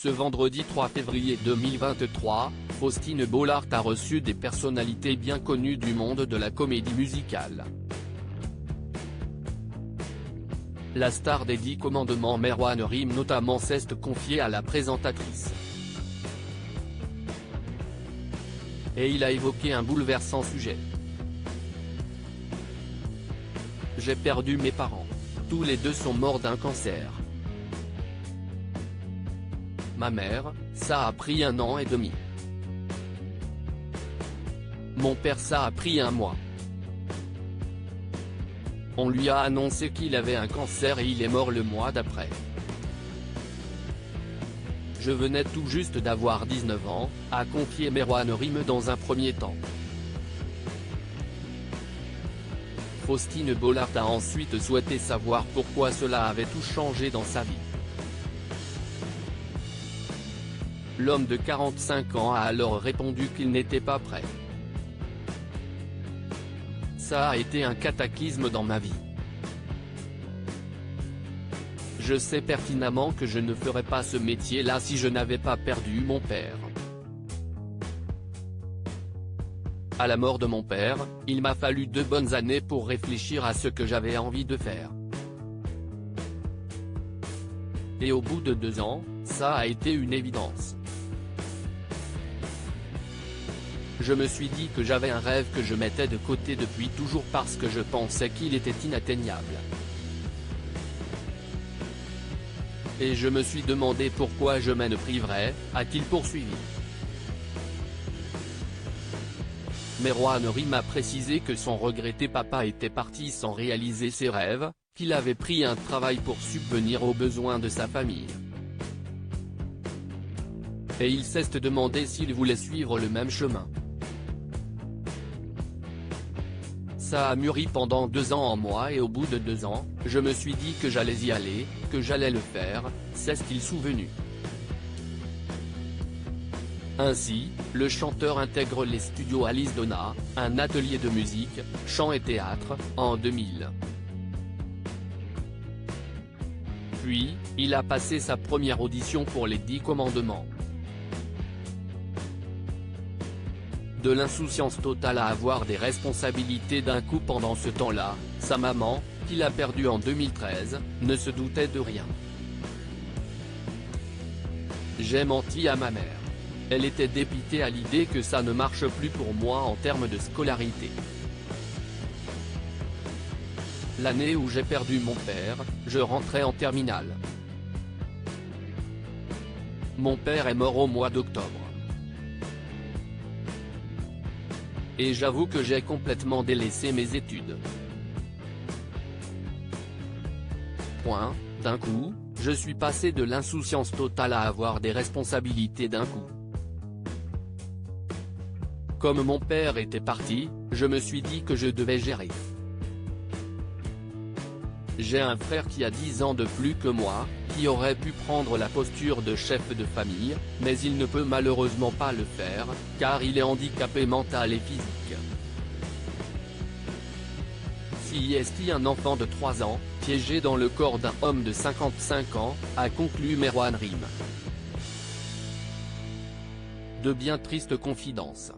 Ce vendredi 3 février 2023, Faustine Bollaert a reçu des personnalités bien connues du monde de la comédie musicale. La star des 10 commandements Merwan Rym notamment s'est confiée à la présentatrice. Et il a évoqué un bouleversant sujet. J'ai perdu mes parents. Tous les deux sont morts d'un cancer. Ma mère, ça a pris 1 an et demi. Mon père, ça a pris 1 mois. On lui a annoncé qu'il avait un cancer et il est mort le mois d'après. Je venais tout juste d'avoir 19 ans, a confié Merwan Rym dans un premier temps. Faustine Bollaert a ensuite souhaité savoir pourquoi cela avait tout changé dans sa vie. L'homme de 45 ans a alors répondu qu'il n'était pas prêt. Ça a été un cataclysme dans ma vie. Je sais pertinemment que je ne ferais pas ce métier-là si je n'avais pas perdu mon père. À la mort de mon père, il m'a fallu 2 bonnes années pour réfléchir à ce que j'avais envie de faire. Et au bout de 2 ans, ça a été une évidence. Je me suis dit que j'avais un rêve que je mettais de côté depuis toujours parce que je pensais qu'il était inatteignable. Et je me suis demandé pourquoi je m'en priverais, a-t-il poursuivi. Merwan Rym a précisé que son regretté papa était parti sans réaliser ses rêves, qu'il avait pris un travail pour subvenir aux besoins de sa famille. Et il s'est demandé s'il voulait suivre le même chemin. Ça a mûri pendant 2 ans en moi et au bout de 2 ans, je me suis dit que j'allais y aller, que j'allais le faire, s'est-il souvenu. Ainsi, le chanteur intègre les studios Alice Donna, un atelier de musique, chant et théâtre, en 2000. Puis, il a passé sa première audition pour les 10 commandements. De l'insouciance totale à avoir des responsabilités d'un coup pendant ce temps-là, sa maman, qu'il a perdue en 2013, ne se doutait de rien. J'ai menti à ma mère. Elle était dépitée à l'idée que ça ne marche plus pour moi en termes de scolarité. L'année où j'ai perdu mon père, je rentrais en terminale. Mon père est mort au mois d'octobre. Et j'avoue que j'ai complètement délaissé mes études. D'un coup, je suis passé de l'insouciance totale à avoir des responsabilités d'un coup. Comme mon père était parti, je me suis dit que je devais gérer. J'ai un frère qui a 10 ans de plus que moi, qui aurait pu prendre la posture de chef de famille, mais il ne peut malheureusement pas le faire, car il est handicapé mental et physique. Si est un enfant de 3 ans, piégé dans le corps d'un homme de 55 ans, a conclu Merwan Rym. De bien tristes confidences.